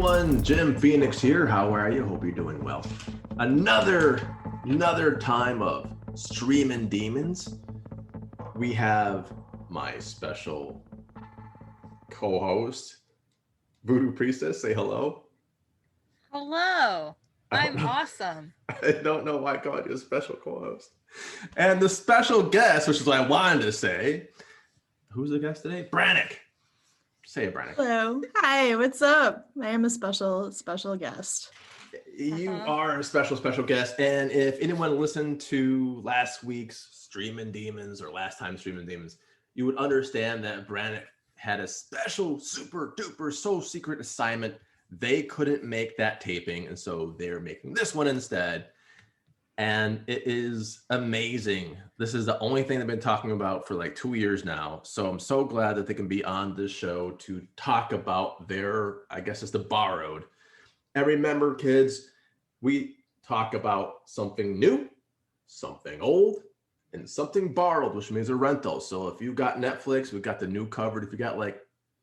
everyone, Jim Phoenix here. How are you? Hope you're doing well. Another time of Streamin Demons. We have my special co-host, Voodoo Priestess. Say hello. Hello. I'm awesome. I don't know why I called you a special co-host. And the special guest, which is what I wanted to say. Who's the guest today? Brannyk. Say it, Brannyk. Hello. Hi, what's up? I am a special guest. You are a special guest. And if anyone listened to last week's Streamin Demons or last time Streamin Demons, you would understand that Brannyk had a special, super duper, so secret assignment. They couldn't make that taping, and so they're making this one instead. And it is amazing. This is the only thing they've been talking about for like 2 years now. So I'm so glad that they can be on this show to talk about their, I guess it's the borrowed. And remember, kids, we talk about something new, something old, and something borrowed, which means a rental. So if you've got Netflix, we've got the new covered. If you got like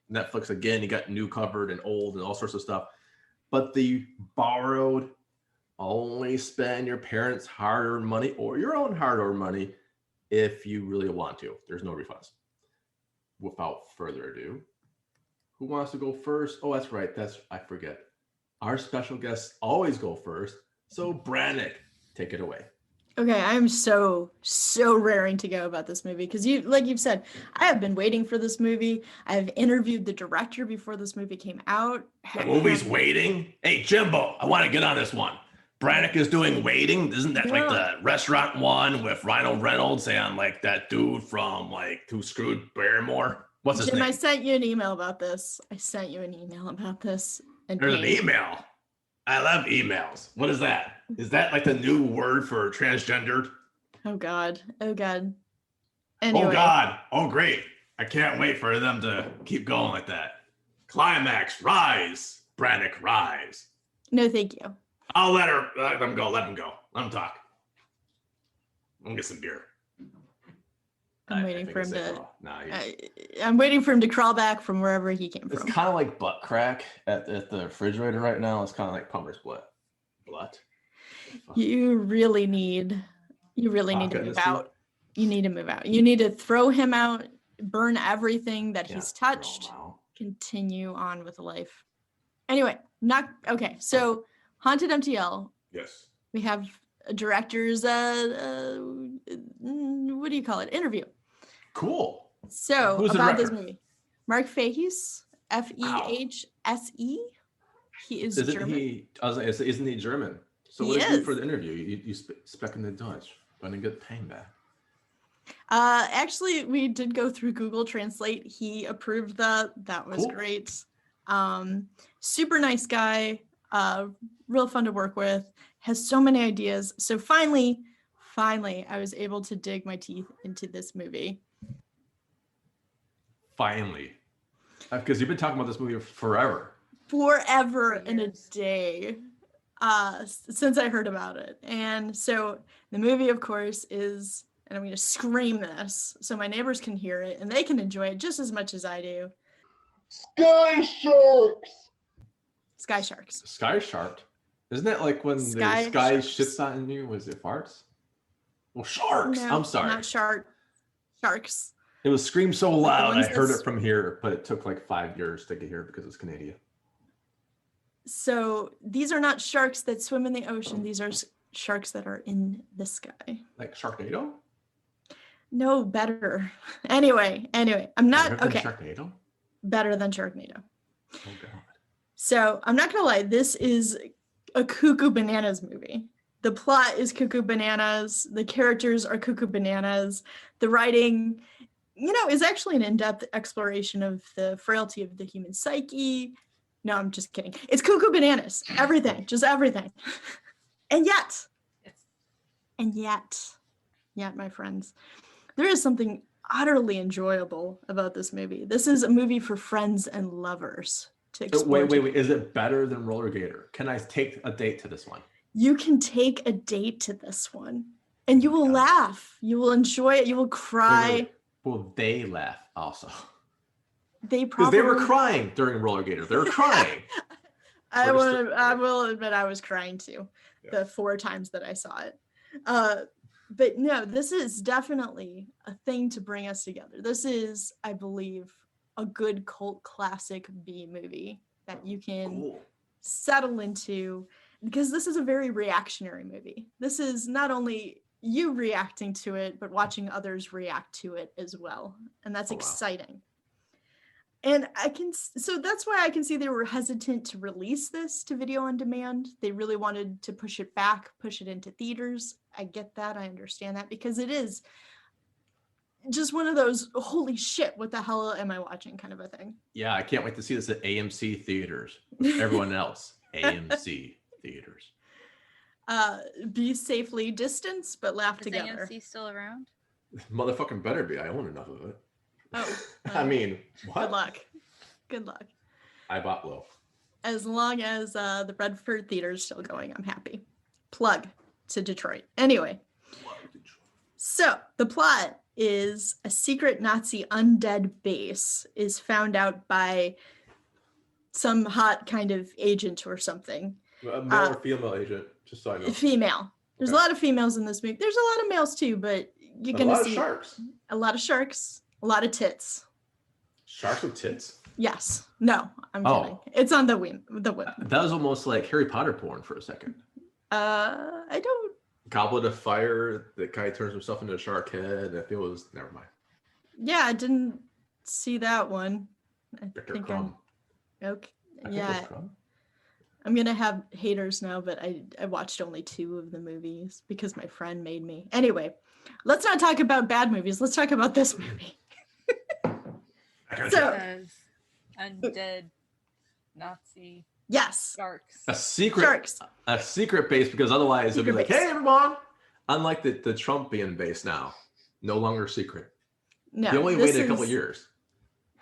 Netflix again, you got new covered and old and all sorts of stuff. But the borrowed, only spend your parents' hard-earned money or your own hard-earned money if you really want to. There's no refunds. Without further ado, who wants to go first? Oh, that's right. I forget. Our special guests always go first. So Brannyk, take it away. Okay, I'm so raring to go about this movie because you've said, I have been waiting for this movie. I've interviewed the director before this movie came out. The movie's waiting. Hey, Jimbo, I want to get on this one. Brannyk is doing Waiting. Isn't that like the restaurant one with Ryan Reynolds and like that dude from like Who Screwed Barrymore? What's his Jim, name? I sent you an email about this. And There's an email. I love emails. What is that? Is that like the new word for transgendered? Oh God. Anyway. Oh God. Oh great. I can't wait for them to keep going like that. Climax, rise. Brannyk, rise. No, thank you. I'll let them go. Let them talk. I'll get some beer. I'm waiting for him to crawl back from wherever he came from. It's kind of like butt crack at the refrigerator right now. It's kind of like Palmer's butt. You really need to move out. You need to move out. You need to throw him out, burn everything that he's touched, continue on with life. Anyway, so HauntedMTL. Yes. We have a director's what do you call it? Interview. Cool. So who's about this movie? Mark Fehse, Fehse. He is German. Isn't he German? So what did you do for the interview? You speak in the Dutch, but I didn't get pain back. Actually, we did go through Google Translate. He approved that. That was great. Super nice guy. Real fun to work with. Has so many ideas. So finally, I was able to dig my teeth into this movie. Finally, because you've been talking about this movie forever and a day since I heard about it. And so the movie, of course, is, and I'm going to scream this so my neighbors can hear it and they can enjoy it just as much as I do. Sky Sharks. Sky Shark? Isn't that like when the sky shits on you? Was it farts? Well, sharks. No, I'm sorry. Not sharks. It was screamed so loud I heard it from here, but it took like 5 years to get here because it's Canadian. So these are not sharks that swim in the ocean. These are sharks that are in the sky. Like Sharknado? No, better. Anyway, I'm not okay. Sharknado? Better than Sharknado. Oh God. So I'm not gonna lie, this is a cuckoo bananas movie. The plot is cuckoo bananas. The characters are cuckoo bananas. The writing, is actually an in-depth exploration of the frailty of the human psyche. No, I'm just kidding. It's cuckoo bananas. Everything, just everything. And yet, my friends, there is something utterly enjoyable about this movie. This is a movie for friends and lovers to explore. Wait. Is it better than Roller Gator? Can I take a date to this one? You can take a date to this one and you will laugh. You will enjoy it. You will cry. Wait. Will they laugh also? They probably... Because they were crying during Roller Gator. They were crying. I will admit I was crying too, the 4 times that I saw it. But no, this is definitely a thing to bring us together. This is, I believe, a good cult classic B movie that you can settle into, because this is a very reactionary movie. This is not only you reacting to it, but watching others react to it as well. And that's exciting. And so that's why I can see they were hesitant to release this to video on demand. They really wanted to push it back, push it into theaters. I get that. I understand that, because it is just one of those, holy shit, what the hell am I watching kind of a thing. Yeah, I can't wait to see this at AMC theaters with everyone else. AMC theaters. Be safely distanced, but laugh Is together. AMC still around? Motherfucking better be. I own enough of it. Oh, I mean, what? Good luck. Good luck. I bought low. As long as the Redford Theater is still going, I'm happy. Plug to Detroit. Anyway, so the plot is a secret Nazi undead base is found out by some hot kind of agent or something. A male or female agent, just so I know. Female. There's a lot of females in this movie. There's a lot of males too, but you're going to see sharks. A lot of sharks, a lot of tits. Sharks with tits? Yes. No, I'm kidding. It's on the whim. That was almost like Harry Potter porn for a second. I don't. Goblet of Fire, the guy turns himself into a shark head. I think it was, never mind. Yeah, I didn't see that one. Victor Crumb. Okay. Yeah. I'm going to have haters now, but I watched only 2 of the movies because my friend made me. Anyway, let's not talk about bad movies. Let's talk about this movie. Undead Nazi. Yes. Sharks. A secret base, because otherwise it'll be like, hey everyone. Unlike the Trumpian base now, no longer secret. No. They only waited a couple of years.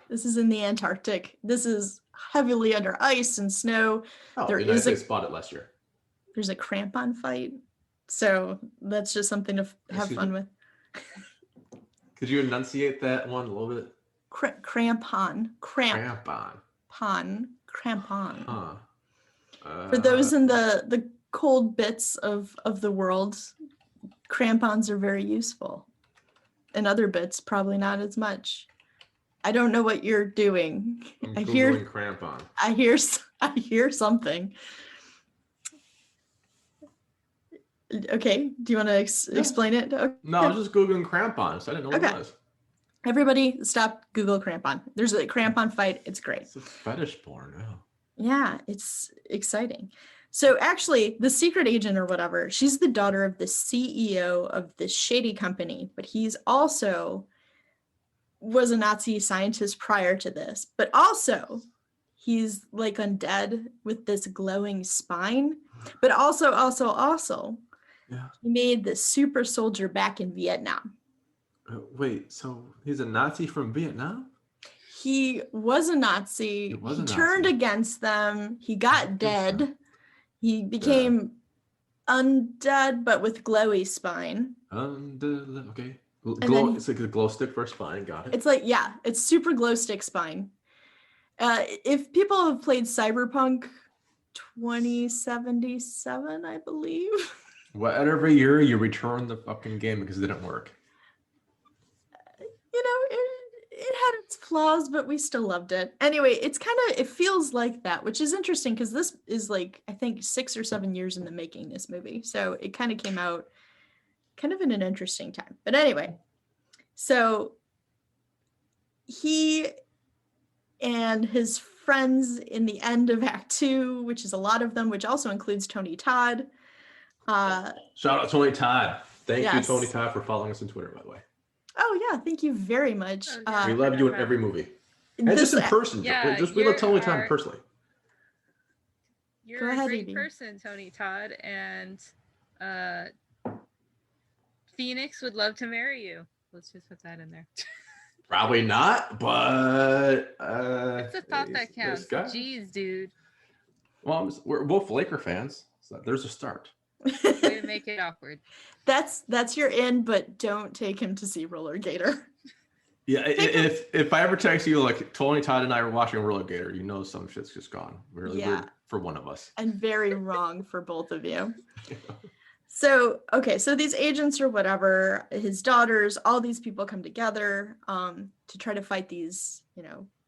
This is in the Antarctic. This is heavily under ice and snow. The United States bought it last year. There's a crampon fight. So that's just something to have fun with. Could you enunciate that one a little bit? Crampon. Crampon. Crampon. Huh. For those in the cold bits of the world, crampons are very useful. In other bits, probably not as much. I don't know what you're doing. I'm Googling crampon. I hear something. Okay, do you want to explain it? Okay. No, I was just Googling crampons. I didn't know what it was. Everybody stop, Google crampon. There's a crampon fight. It's great. It's a fetish porn. Yeah, it's exciting. So actually, the secret agent or whatever, she's the daughter of the CEO of this shady company, but he's also was a Nazi scientist prior to this, but also he's like undead with this glowing spine, but also he made the super soldier back in Vietnam. Wait, so he's a Nazi from Vietnam? He was a Nazi. He turned against them. He got dead. He became undead, but with glowy spine. Okay. It's like a glow stick for a spine. Got it. It's like, yeah, it's super glow stick spine. If people have played Cyberpunk 2077, I believe. Whatever year you return the fucking game because it didn't work. You know, it had its flaws, but we still loved it. Anyway, it feels like that, which is interesting because this is like, I think 6 or 7 years in the making, this movie. So it kind of came out kind of in an interesting time. But anyway, so he and his friends in the end of Act 2, which is a lot of them, which also includes Tony Todd. Shout out Tony Todd. Thank you, Tony Todd, for following us on Twitter, by the way. Oh, yeah. Thank you very much. We love you in every movie. And just in person. Yeah, we love Tony Todd personally. You're a great person, Tony Todd. And Phoenix would love to marry you. Let's just put that in there. Probably not, but it's a thought that counts. Jeez, dude. Well, we're both Laker fans, so there's a start. Way to make it awkward. That's your in, but don't take him to see Roller Gator. Yeah, if I ever text you like Tony Todd and I were watching Roller Gator, you know some shit's just gone. We're for one of us. And very wrong for both of you. So, okay, so these agents or whatever, his daughters, all these people come together to try to fight these,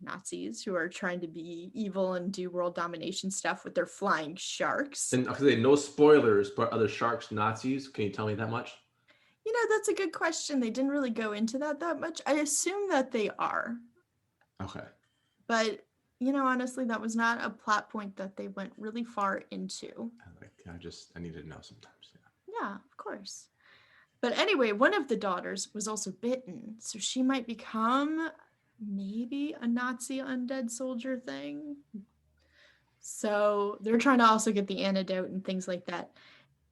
Nazis who are trying to be evil and do world domination stuff with their flying sharks. And no spoilers, but are the sharks Nazis? Can you tell me that much? That's a good question. They didn't really go into that much. I assume that they are. Okay. But, honestly, that was not a plot point that they went really far into. I needed to know sometimes. Yeah, of course. But anyway, one of the daughters was also bitten, so she might become maybe a Nazi undead soldier thing. So they're trying to also get the antidote and things like that.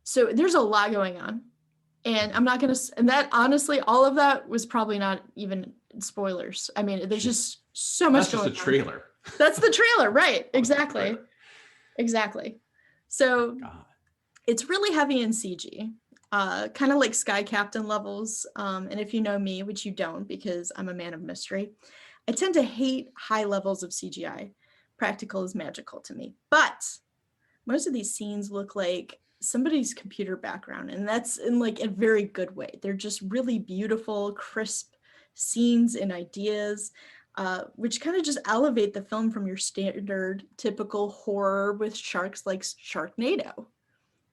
So there's a lot going on. And I'm not going to, and that honestly, all of that was probably not even spoilers. I mean, there's just so much going on. That's just a trailer. That's the trailer, right? Exactly. Exactly. So God. It's really heavy in CG, kind of like Sky Captain levels. And if you know me, which you don't because I'm a man of mystery, I tend to hate high levels of CGI. Practical is magical to me. But most of these scenes look like somebody's computer background, and that's in like a very good way. They're just really beautiful, crisp scenes and ideas, which kind of just elevate the film from your standard typical horror with sharks like Sharknado.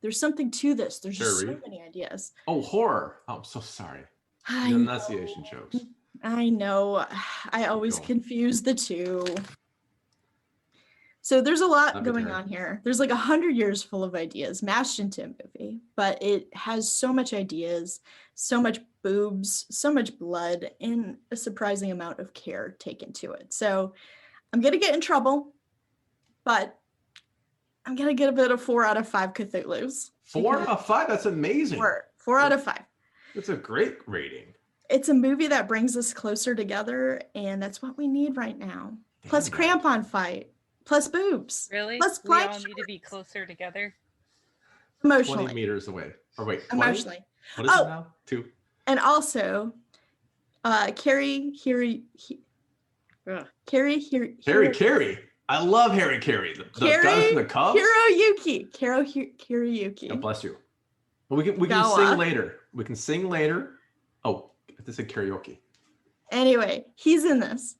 There's something to this. There's just so many ideas. Oh, horror. Oh, I'm so sorry. The enunciation jokes. I know. I always confuse the two. So there's a lot going on here. There's like 100 years full of ideas mashed into a movie, but it has so much ideas, so much boobs, so much blood, and a surprising amount of care taken to it. So I'm going to get in trouble, but I'm going to give it a 4 out of 5 Cthulhu's. 4 out of 5? That's amazing. 4 out of 5. That's a great rating. It's a movie that brings us closer together, and that's what we need right now. Plus crampon fight. Plus boobs. Really? Plus we all need to be closer together? Emotionally. 20 meters away. Or wait, 20? Emotionally. What is it now? 2. And also, Carrie. I love Harry Carey. The guy from the Cubs. Hiroyuki. God bless you. But we can sing later. We can sing later. Oh, this is karaoke. Anyway, he's in this.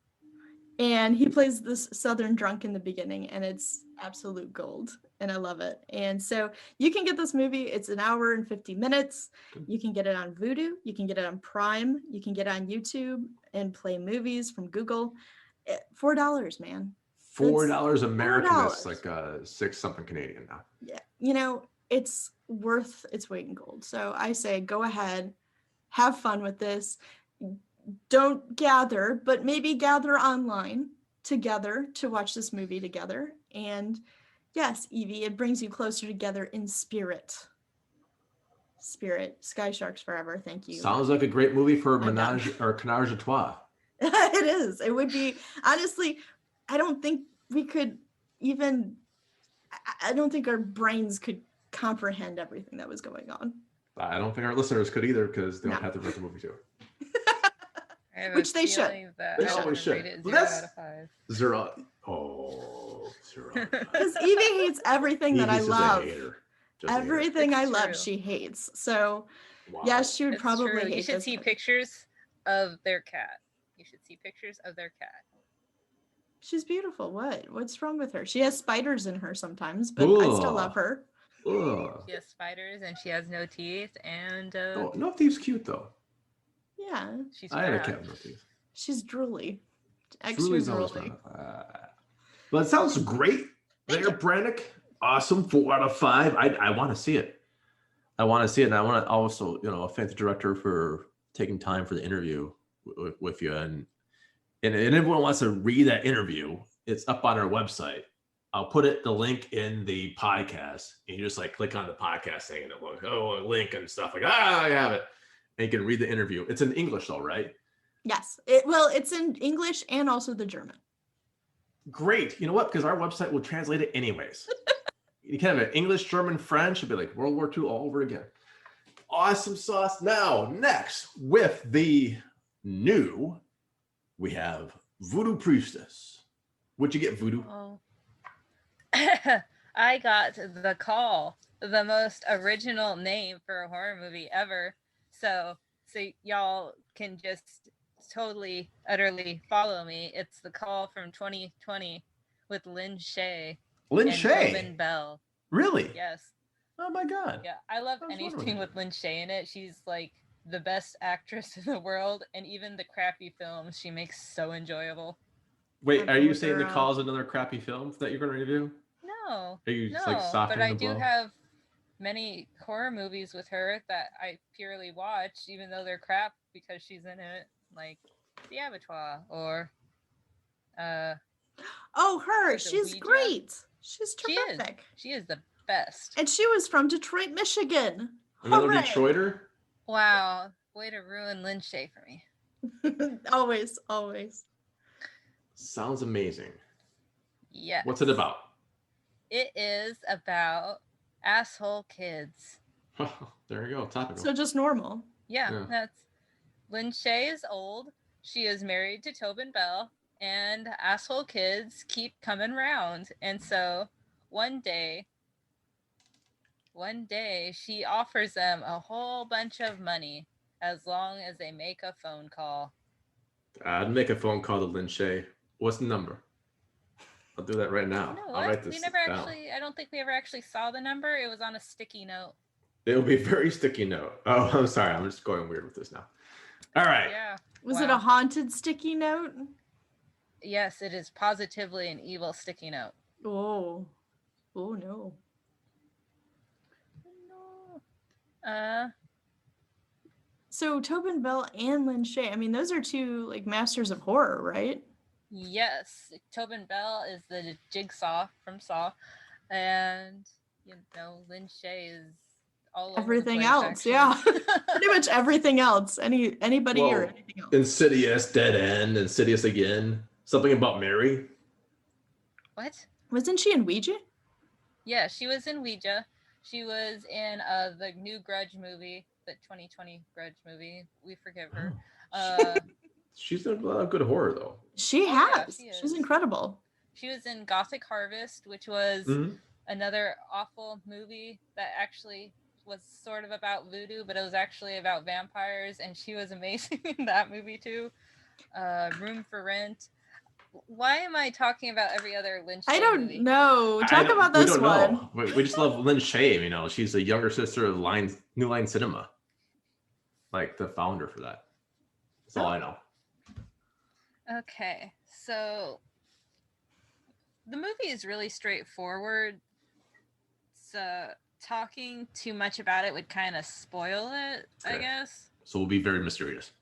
And he plays this Southern drunk in the beginning, and it's absolute gold, and I love it. And so you can get this movie. It's 1 hour and 50 minutes. You can get it on Vudu. You can get it on Prime. You can get it on YouTube and Play Movies from Google. $4, man. $4 American. That's like 6 something Canadian now. Yeah, it's worth its weight in gold. So I say go ahead, have fun with this. Don't gather, but maybe gather online together to watch this movie together. And yes, Evie, it brings you closer together in spirit. Sky Sharks Forever. Thank you. Sounds like a great movie for Menage or Canage a Trois. It is. It would be. Honestly, I don't think we could even. I don't think our brains could comprehend everything that was going on. I don't think our listeners could either because they don't have to read the movie too. Which they should. They always should. 0 out of 5. 0. Oh, 0. Because Evie hates everything that I love. Everything I love, true. She hates. So, yes, she would probably hate. You should see pictures of their cat. She's beautiful. What's wrong with her? She has spiders in her sometimes, but I still love her. She has spiders and she has no teeth. And no teeth's cute though. Yeah. I had a cat with no teeth. She's drooly. Extra drooly. Well, it sounds great. There, Brannyk. Awesome. 4 out of 5. I want to see it. And I want to also, thank the director for taking time for the interview with you. And everyone wants to read that interview. It's up on our website. I'll put the link in the podcast. And you just click on the podcast thing and it will a link and stuff I have it. And you can read the interview. It's in English though, right? Yes. It's in English and also the German. Great. You know what? Because our website will translate it anyways. You can have an English, German, French. It'll be like World War II all over again. Awesome sauce. Now, next with the new, we have Voodoo Priestess. What'd you get, Voodoo? Oh. I got the call, the most original name for a horror movie ever. So y'all can just totally, utterly follow me. It's The Call from 2020 with Lynn Shay Lynn and Shay. Tobin Bell. Really? Yes. Oh my God. Yeah, I love I was anything wondering. with Lynn Shay in it. She's like the best actress in the world, and even the crappy films she makes so enjoyable. Wait, I'll are you look saying her The up. Call is another crappy film that you're going to review? No, Are you just, like, no, but softening I the do blow? have many horror movies with her that I purely watch, even though they're crap, because she's in it, like The Abattoir or Oh, her. Is it She's Ouija? great. She's She is. terrific. She is the best. And she was from Detroit, Michigan. Another Hooray. Detroiter? Wow, way to ruin Lynn Shay for me. Always, always. Sounds amazing. Yes. What's it about? It is about asshole kids. There you go. Topical. So just normal. Yeah, that's Lynn Shay is old. She is married to Tobin Bell, and asshole kids keep coming round. And so one day she offers them a whole bunch of money as long as they make a phone call. I'd make a phone call to Lynn Shay. What's the number? I'll do that right now. You know I'll what? write this We never down. actually, I don't think we ever actually saw the number. It was on a sticky note. It will be a very sticky note. Oh, I'm sorry. I'm just going weird with this now. All right. Yeah. Was it a haunted sticky note? Yes, it is positively an evil sticky note. Oh. Oh no. No. So Tobin Bell and Lynn Shay, I mean, those are two like masters of horror, right? Yes. Tobin Bell is the Jigsaw from Saw. And, you know, Lynn Shay is all Everything over the else, place, yeah. actually. Pretty much everything else. Anybody or Well, anything else. Insidious, Dead End, Insidious again. Something about Mary. What? Wasn't she in Ouija? Yeah, she was in Ouija. She was in the new Grudge movie, the 2020 Grudge movie. We forgive her. She's done a lot of good horror, though. She yeah, has. she is. She's incredible. She was in Gothic Harvest, which was another awful movie that actually was sort of about voodoo, but it was actually about vampires, and she was amazing in that movie too. Room for Rent. Why am I talking about every other Lynn Shay I don't movie? know. Talk about this we don't one. know. We just love Lynn Shay. You know, she's the younger sister of New Line Cinema, like the founder for that. That's all I know. Okay, so the movie is really straightforward. So talking too much about it would kind of spoil it, I guess. So we'll be very mysterious.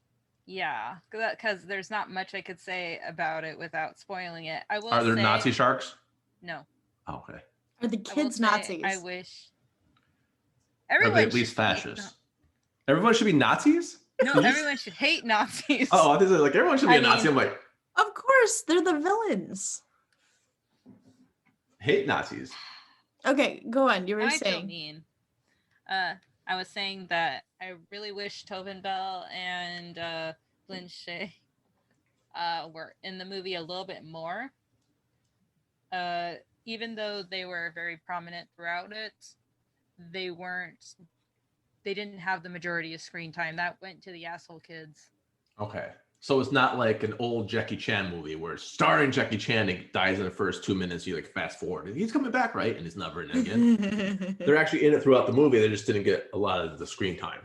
Yeah, because there's not much I could say about it without spoiling it. I will. Are there say, Nazi sharks? No. Oh, okay. Are the kids Nazis? I wish. Are they at least fascists? Everyone should be Nazis? No, everyone should hate Nazis. Oh, I think like everyone should be a Nazi. I'm like, of course, they're the villains. Hate Nazis. Okay, go on. You were I saying. don't mean. I was saying that I really wish Tobin Bell and Lynn Shay were in the movie a little bit more. Even though they were very prominent throughout it, they didn't have the majority of screen time. That went to the asshole kids. Okay. So it's not like an old Jackie Chan movie where it's starring Jackie Chan and dies in the first 2 minutes. You like fast forward. He's coming back, right? And he's never in it again. They're actually in it throughout the movie. They just didn't get a lot of the screen time.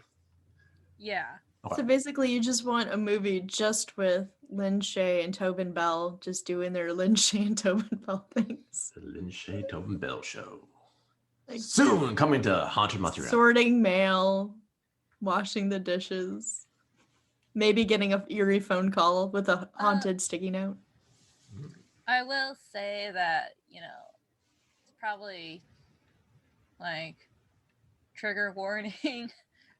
Yeah. Okay. So basically, you just want a movie just with Lynn Shay and Tobin Bell just doing their Lynn Shay and Tobin Bell things. The Lynn Shay Tobin Bell Show. Like, Soon coming to HauntedMTL. Sorting mail, washing the dishes. Maybe getting a eerie phone call with a haunted sticky note. I will say that, you know, it's probably like trigger warning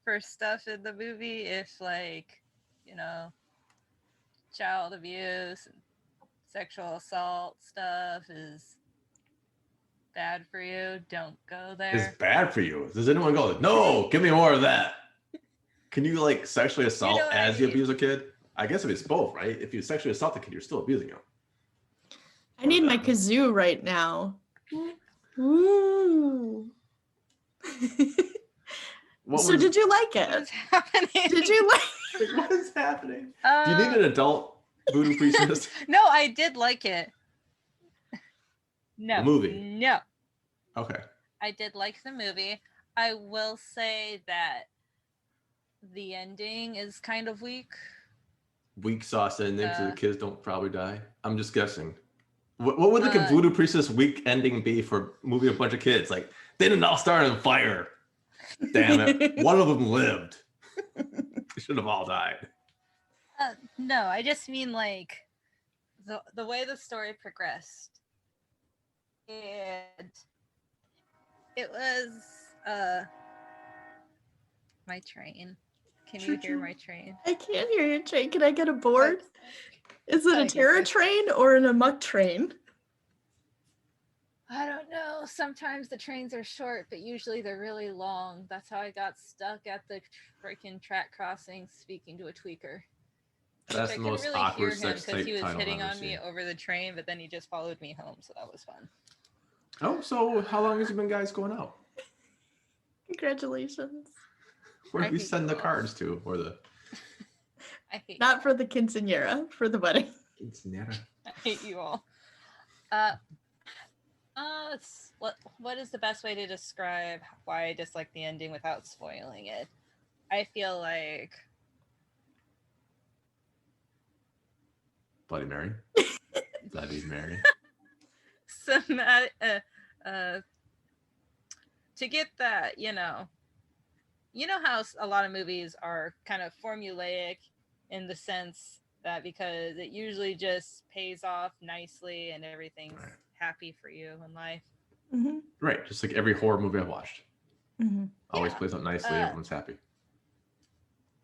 for stuff in the movie if like, you know, child abuse and sexual assault stuff is bad for you. Don't go there. It's bad for you. Does anyone go, no, give me more of that? Can you like sexually assault as you abuse a kid? I guess if it's both, right? If you sexually assault a kid, you're still abusing him. I need my kazoo right now. Ooh. Did you like What it? is happening? Did you like? What is happening? Do you need an adult voodoo priestess? No, I did like it. No. The movie? No. Okay. I did like the movie. I will say that the ending is kind of weak. Weak sauce ending so the kids don't probably die. I'm just guessing. What would like a voodoo priestess weak ending be for moving a bunch of kids? Like, they didn't all start on fire. Damn it. One of them lived. They should have all died. No, I just mean like the way the story progressed. And it was my train. Can you hear my train? I can't hear your train. Can I get a board? Is it a terror train or an amok train? I don't know. Sometimes the trains are short, but usually they're really long. That's how I got stuck at the freaking track crossing speaking to a tweaker. That's the most really awkward hear him sex because tape he was title hitting I've on ever me seen. over the train, but then he just followed me home, so that was fun. Oh, so how long has it been guys going out? Congratulations. Where do we send the cards to? Or the I hate Not for the quinceañera, for the wedding. quinceañera. I hate you all. What is the best way to describe why I dislike the ending without spoiling it? I feel like Bloody Mary. Bloody Mary. To get that, you know how a lot of movies are kind of formulaic in the sense that because it usually just pays off nicely and everything's happy for you in life. Mm-hmm. Right, just like every horror movie I've watched. Mm-hmm. Always plays out nicely, everyone's happy.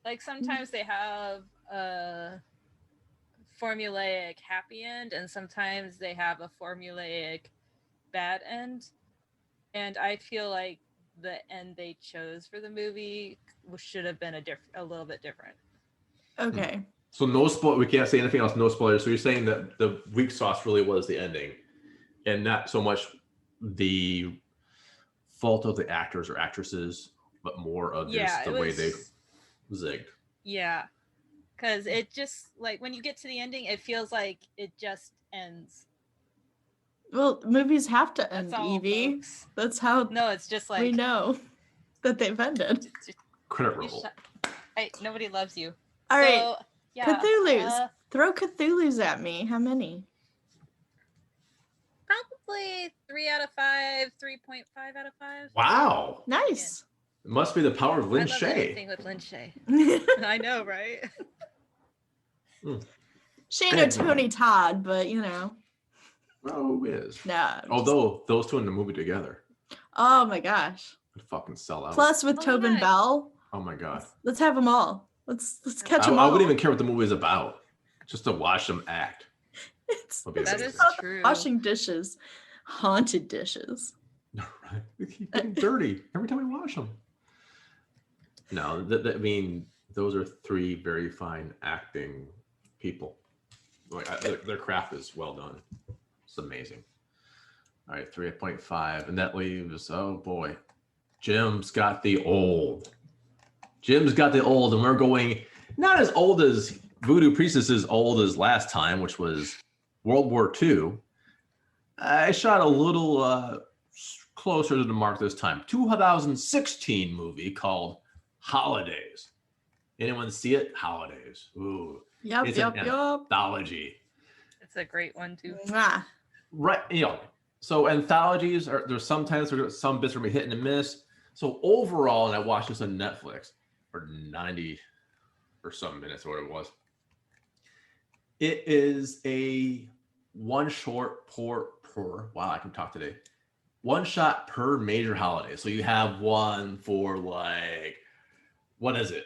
Like sometimes they have a formulaic happy end and sometimes they have a formulaic bad end. And I feel like the end they chose for the movie should have been a little bit different. Okay. So no spoil. We can't say anything else. No spoilers. So you're saying that the weak sauce really was the ending, and not so much the fault of the actors or actresses, but more of just the way they zigged. Yeah, because it just like when you get to the ending, it feels like it just ends. Well, movies have to end, all, Evie. Folks. That's how. No, it's just like we know that they've ended. Credit roll. Nobody loves you. All right. So, yeah, Cthulhu's. Throw Cthulhu's at me. How many? Probably 3 out of 5, 3.5 out of 5. Wow. Nice. It must be the power of Lynn I love Shay. anything with Lynn Shay. I know, right? She ain't no Tony Todd, but you know. Oh, who is? Nah. Although those two in the movie together. Oh my gosh. I'd fucking sell out. Plus with Tobin Bell. Oh my god. Let's have them all. Let's catch them all. I wouldn't even care what the movie is about. Just to watch them act. That is true. Washing dishes. Haunted dishes. Right. We keep getting dirty every time we wash them. No, I mean, those are 3 very fine acting people. Like their craft is well done. It's amazing. All right, 3.5, and that leaves. Oh boy, Jim's got the old. Jim's got the old, and we're going not as old as Voodoo Priestess is old as last time, which was World War II. I shot a little closer to the mark this time. 2016 movie called Holidays. Anyone see it? Holidays. Ooh. Yep, it's an anthology. It's a great one too. Mwah. Right, you know. So anthologies are there's sometimes some bits where we hit and miss. So overall, and I watched this on Netflix for 90 or some minutes or whatever it was. It is a one shot per wow, I can talk today. One shot per major holiday. So you have one for like, what is it?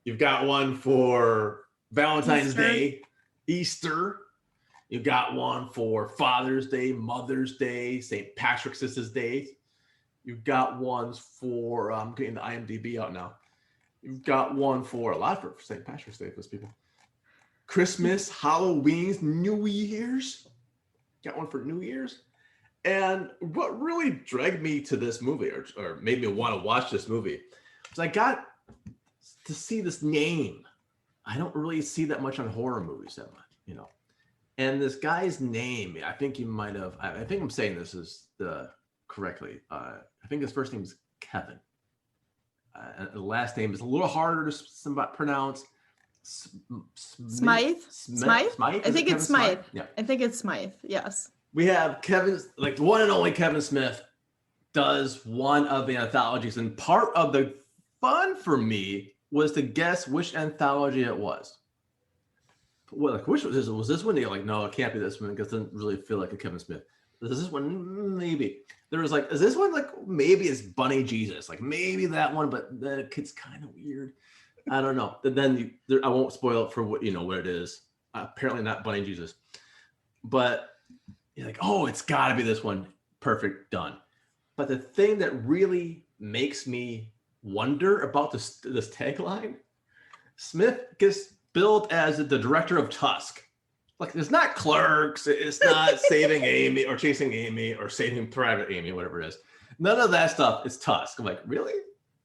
You've got one for Valentine's Day, Easter. You've got one for Father's Day, Mother's Day, St. Patrick's Day. You've got ones for, I'm getting the IMDb out now. You've got one for a lot for St. Patrick's Day for those people. Christmas, Halloween, New Year's. Got one for New Year's. And what really dragged me to this movie, or made me want to watch this movie, was I got to see this name. I don't really see that much on horror movies that much, you know. And this guy's name, I think you might have, I think I'm saying this is correctly. I think his first name is Kevin. And the last name is a little harder to pronounce. Smythe? Smythe? I think it's Smythe. Yeah. I think it's Smythe. Yes. We have Kevin, like the one and only Kevin Smith, does one of the anthologies. And part of the fun for me was to guess which anthology it was. Well, like, which was this? Was this one? You're like, no, it can't be this one because it doesn't really feel like a Kevin Smith. Is this one? Maybe. There was like, is this one like, maybe it's Bunny Jesus? Like maybe that one, but the kid's kind of weird. I don't know. And then I won't spoil it for what, you know, what it is. Apparently not Bunny Jesus. But you're like, oh, it's got to be this one. Perfect, done. But the thing that really makes me wonder about this tagline, Smith gets billed as the director of Tusk. Like, it's not Clerks, it's not Saving Amy or Chasing Amy or Saving Private Amy, whatever it is. None of that stuff is Tusk. I'm like, really?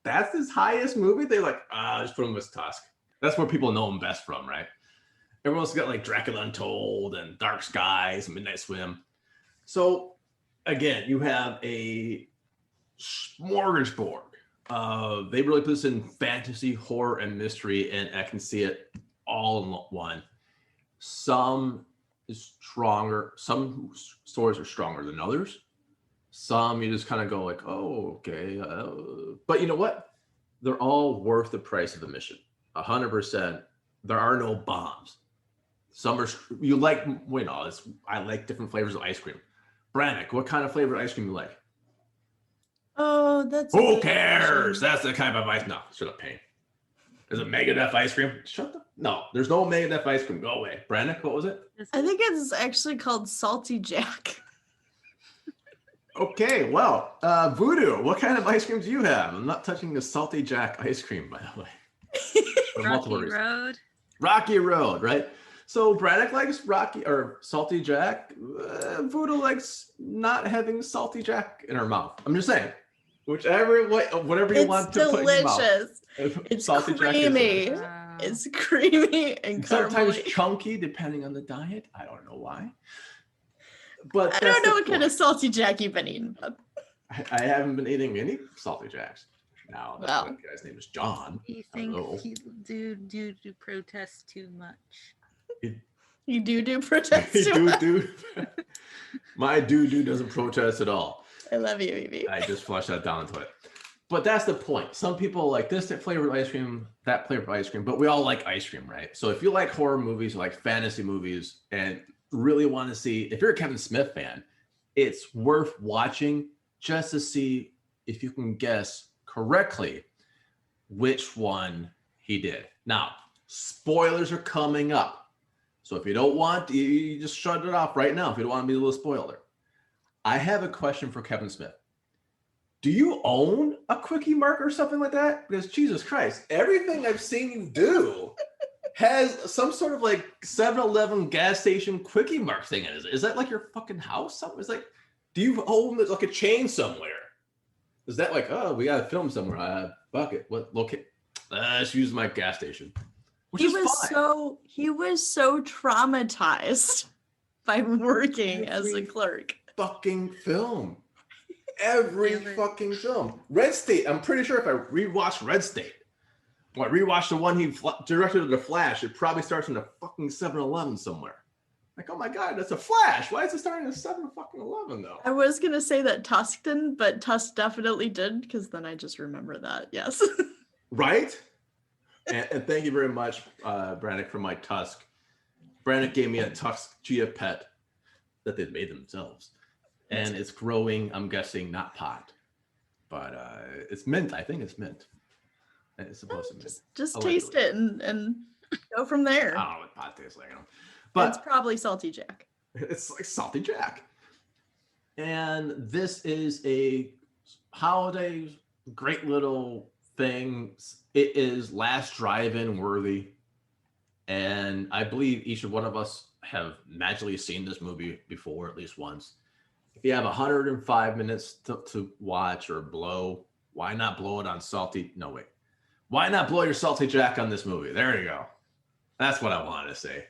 That's his highest movie? They're like, just put him as Tusk. That's where people know him best from, right? Everyone else got like Dracula Untold and Dark Skies and Midnight Swim. So again, you have a smorgasbord. They really put this in fantasy, horror, and mystery, and I can see it all in one. Some is stronger. Some stories are stronger than others. Some you just kind of go like, oh, okay. But you know what? They're all worth the price of admission. 100%. There are no bombs. Some are, you like, you know, I like different flavors of ice cream. Brannyk, what kind of flavor of ice cream you like? Oh, that's. Who cares? That's the kind of advice. No, shut up, Pain. Is it Megadeth ice cream? Shut up. No, there's no Megadeth ice cream. Go away. Brannyk, what was it? I think it's actually called Salty Jack. Okay, well, Voodoo, what kind of ice cream do you have? I'm not touching the Salty Jack ice cream, by the way. Rocky Road. Rocky Road, right? So Brannyk likes Rocky or Salty Jack. Voodoo likes not having Salty Jack in her mouth. I'm just saying, whatever you want to put in your mouth. It's Salty creamy. Jack is It's creamy and sometimes caramely. chunky, depending on the diet. I don't know why. But I don't know what kind of Salty Jack you've been eating. But... I haven't been eating any Salty Jacks. Now that guy's name is John. You think you do protest too much? You do protest too much. My do doesn't protest at all. I love you, Evie. I just flushed that down the toilet. But that's the point. Some people like this flavored ice cream, that flavored ice cream, but we all like ice cream, right? So if you like horror movies, or like fantasy movies, and really want to see, if you're a Kevin Smith fan, it's worth watching just to see if you can guess correctly which one he did. Now, spoilers are coming up. So if you don't want, you just shut it off right now if you don't want to be a little spoiler. I have a question for Kevin Smith. Do you own a quickie mark or something like that? Because Jesus Christ, everything I've seen you do has some sort of like 7-Eleven gas station quickie mark thing in it. Is that like your fucking house? Something? It's like, do you own like a chain somewhere? Is that like, oh, we got to film somewhere? Bucket. What? Locate? Let's use my gas station. Which is fine. He was so traumatized by working as a clerk. Fucking film. Every fucking film. Red State. I'm pretty sure if I rewatch Red State, or I rewatch the one he directed of The Flash, it probably starts in a fucking 7-Eleven somewhere. Like, oh my God, that's a Flash. Why is it starting at 7-Eleven though? I was gonna say that Tusk didn't, but Tusk definitely did, because then I just remember that. Yes. Right? And thank you very much, Brannyk, for my Tusk. Brannyk gave me a Tusk Chia Pet that they've made themselves. And it's growing, I'm guessing, not pot. But it's mint. I think it's mint. It's supposed to be mint. Just taste it and go from there. I don't know what pot tastes like. But it's probably Salty Jack. It's like Salty Jack. And this is a holiday, great little thing. It is last drive-in worthy. And I believe each of one of us have magically seen this movie before, at least once. if you have 105 minutes to watch or blow, why not blow it on salty? No, wait. Why not blow your salty jack on this movie? There you go. That's what I wanted to say.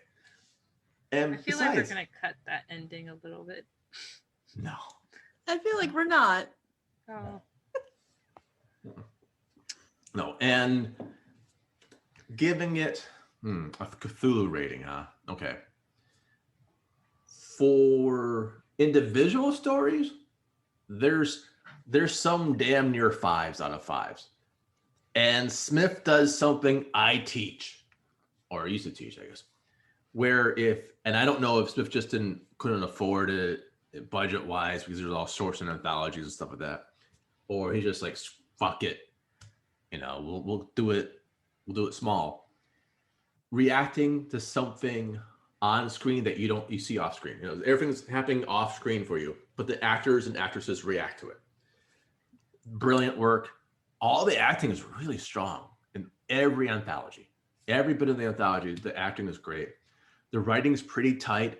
And I feel like we're gonna cut that ending a little bit. No. I feel like we're not. Oh. No, and giving it a Cthulhu rating, huh? Okay. For individual stories, there's some damn near 5s out of 5s. And Smith does something I teach, or used to teach, I guess, where and I don't know if Smith just couldn't afford it budget wise because there's all sorts of anthologies and stuff like that, or he's just like, fuck it, we'll do it small. Reacting to something on screen that you see off screen, everything's happening off screen for you, but the actors and actresses react to it. Brilliant work. All the acting is really strong in every anthology. Every bit of the anthology, the acting is great. The writing's pretty tight.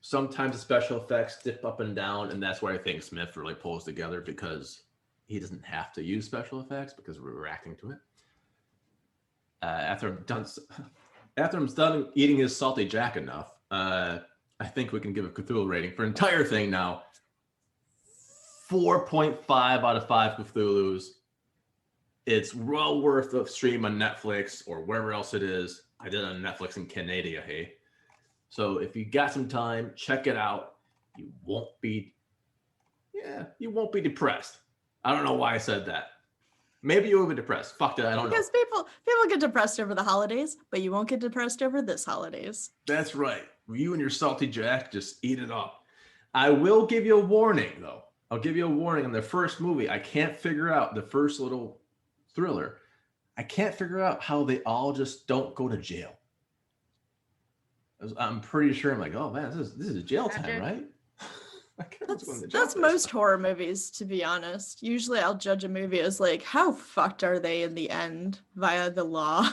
Sometimes the special effects dip up and down, and that's where I think Smith really pulls together because he doesn't have to use special effects because we're reacting to it. After I'm done eating his salty jack enough, I think we can give a Cthulhu rating for entire thing now. 4.5 out of 5 Cthulhus. It's well worth the stream on Netflix or wherever else it is. I did it on Netflix in Canada, hey. So if you got some time, check it out. You won't be depressed. I don't know why I said that. Maybe you will be depressed. Fuck that, I don't know. Because people get depressed over the holidays, but you won't get depressed over this holidays. That's right. You and your salty jack, just eat it up. I will give you a warning, though. I'll give you a warning on the first movie. I can't figure out the first little thriller. I can't figure out how they all just don't go to jail. I'm pretty sure I'm like, oh man, this is jail time, right? That's most horror movies, to be honest. Usually I'll judge a movie as like, how fucked are they in the end via the law?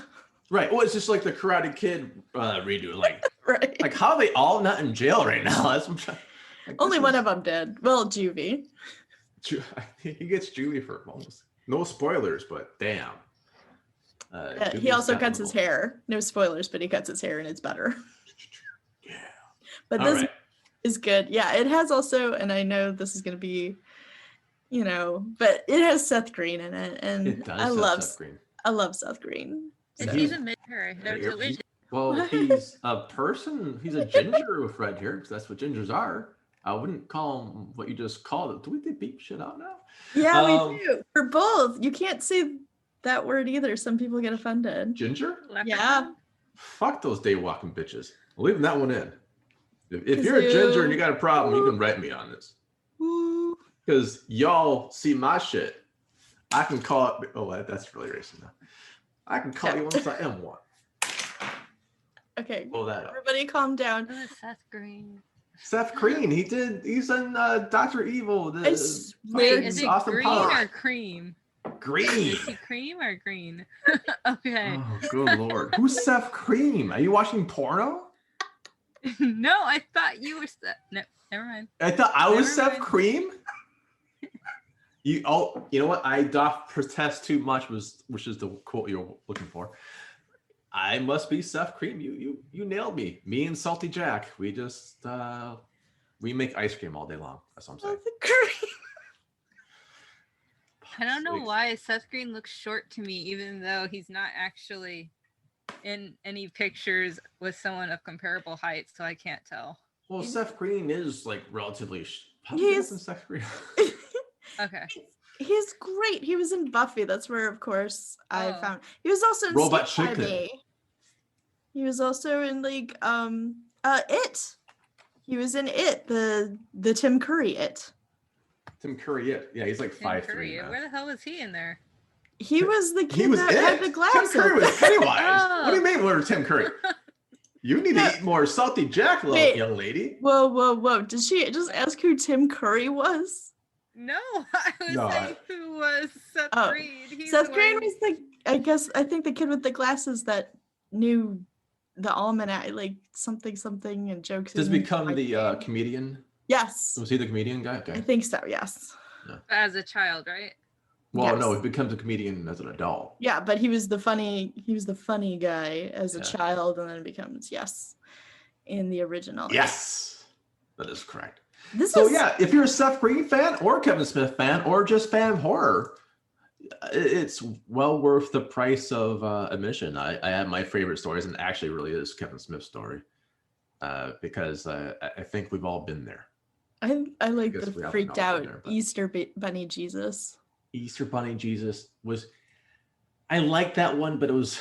Right. Well, it's just like the Karate Kid redo. Like, right. Like, how are they all not in jail right now? That's what I'm trying. Like, only one of them did. Well, Juvie. He gets Juvie for almost no spoilers, but damn. He also cuts his hair. No spoilers, but he cuts his hair and it's better. Yeah. But this is good. Yeah, it has also, and I know this is going to be, but it has Seth Green in it, and it does I love Seth Green. I love Seth Green. So. He's a mid-hair. Well, he's a person. He's a ginger with red hair because that's what gingers are. I wouldn't call him what you just called it. Do we beep shit out now? Yeah, we do. For both. You can't say that word either. Some people get offended. Ginger? Yeah. Fuck those day walking bitches. I'm leaving that one in. If you're a ginger and you got a problem, you can write me on this. Because y'all see my shit. I can call it. Oh, that's really racist now. I can call you once I am one. Okay. Pull that up. Everybody calm down. Seth Green. Seth Green. He's in Dr. Evil. Is it Austin green Powers. or cream? Green. Is he cream or green? Okay. Oh, good lord. Who's Seth Cream? Are you watching porno? No, I thought you were Seth. No, never mind. I thought I was Seth Cream? You know what? I doth protest too much, which is the quote you're looking for. I must be Seth Cream. You nailed me. Me and Salty Jack. We just we make ice cream all day long. That's what I'm saying. I don't know why Seth Green looks short to me, even though he's not actually in any pictures with someone of comparable height, so I can't tell. Well, Seth Green is like relatively. He's Seth Green. Okay. He's great. He was in Buffy. That's where, of course, I found. He was also in Robot Steve Chicken. Harvey. He was also in like It. He was in It, the Tim Curry It. Tim Curry, yeah, he's like 5'3". Where the hell was he in there? He was the kid that had the glasses. Tim Curry was Pennywise. What do you mean, where's Tim Curry? You need to eat more Salty Jack, young lady. Whoa! Did she just ask who Tim Curry was? No, I was saying who was Seth Green. Seth Green was I think the kid with the glasses that knew the almanac, like something and jokes. Does become the comedian Yes. Was he the comedian guy? I Okay. think so. Yes. As a child, right? Well, Yes. no, he becomes a comedian as an adult. Yeah, but he was the funny guy as a Yeah. child, and then becomes in the original. Yes, that is correct. So if you're a Seth Green fan or Kevin Smith fan or just fan of horror, it's well worth the price of admission. I have my favorite stories, and actually really is Kevin Smith's story, because I think we've all been there. I like guess we the haven't freaked all out been there, but- Easter Bunny Jesus. Easter Bunny Jesus was, I like that one, but it was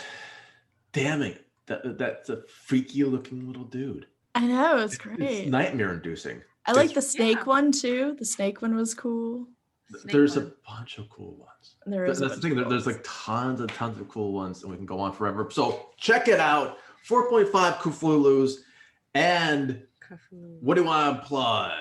damning. That's a freaky looking little dude. I know, it's It's great. nightmare inducing. I like the snake Yeah. one too. The snake one was cool. There's one. a bunch of cool ones. There is. That's the thing. There's like tons of cool ones, and we can go on forever. So check it out. 4.5 Cthulhu's. And what do you want to plug?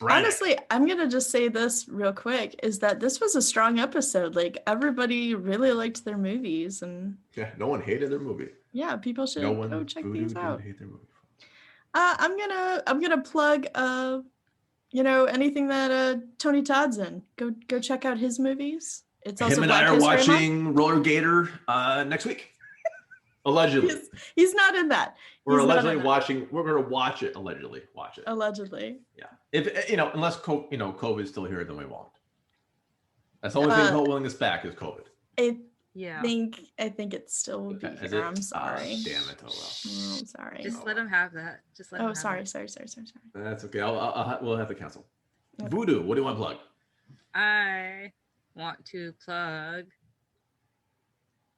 Brannyk. Honestly, I'm gonna just say this real quick: is that this was a strong episode. Like everybody really liked their movies, and Yeah, no one hated their movie. yeah, people should No one go check voodoo these didn't out. hate their movie. I'm gonna plug anything that Tony Todd's in. Go check out his movies. It's also Him and Black I are History Month. watching Roller Gator next week. Allegedly. He's not in that. We're He's not allegedly in that. watching. We're going to watch it. Allegedly watch it. Allegedly. Yeah. If unless COVID's still here, then we won't. That's the only thing holding us back is COVID. I Yeah. think it still will be Is here. it? I'm sorry. Damn it! Oh well. Oh, I'm sorry. Just let him have that. Just let him Oh, have sorry. it. That's okay. We'll have to cancel. Okay. Voodoo. What do you want to plug? I want to plug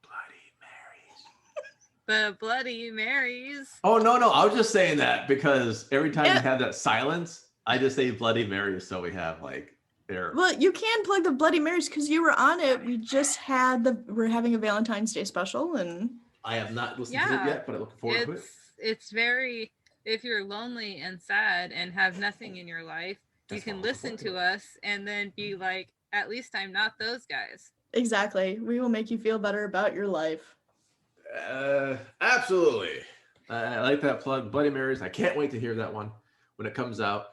Bloody Marys. the Bloody Marys. Oh no! I was just saying that because every time Yeah. you have that silence, I just say Bloody Marys, so we have like there. Well, you can plug the Bloody Marys because you were on it. We just we're having a Valentine's Day special, and I have not listened to it Yeah. yet, but I look forward to it. It's very, if you're lonely and sad and have nothing in your life, you That's can what I was listen talking to us and then be like, at least I'm not those guys. exactly, we will make you feel better about your life. Absolutely. I like that plug, Bloody Marys. I can't wait to hear that one when it comes out.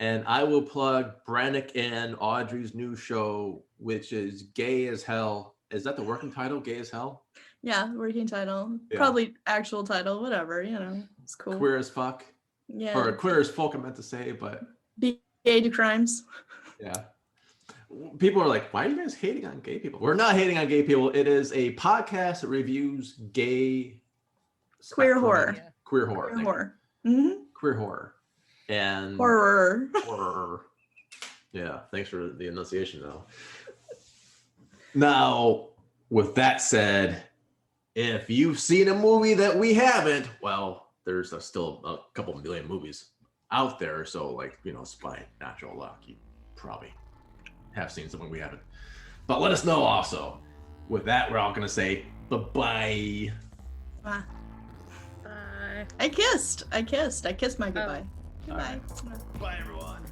And I will plug Brannyk and Audrey's new show, which is Gay as Hell. Is that the working title? Gay as Hell? Yeah, working title, Yeah. probably actual title, whatever. It's cool. Queer as fuck. Yeah. Or queer as folk, I meant to say, but Be gay to crimes. yeah. People are like, why are you guys hating on gay people? We're not hating on gay people. It is a podcast that reviews gay Queer spectrum- horror. Yeah. Queer horror. Queer thank you. horror. Mm-hmm. Queer horror. And Horror. horror. Yeah, thanks for the enunciation though. Now, with that said, if you've seen a movie that we haven't, well, there's still a couple million movies out there. So, like, it's by natural luck. You probably have seen something we haven't. But let us know also. With that, we're all going to say bye-bye. Ah, Bye. I kissed my goodbye. All Goodbye. Bye, everyone.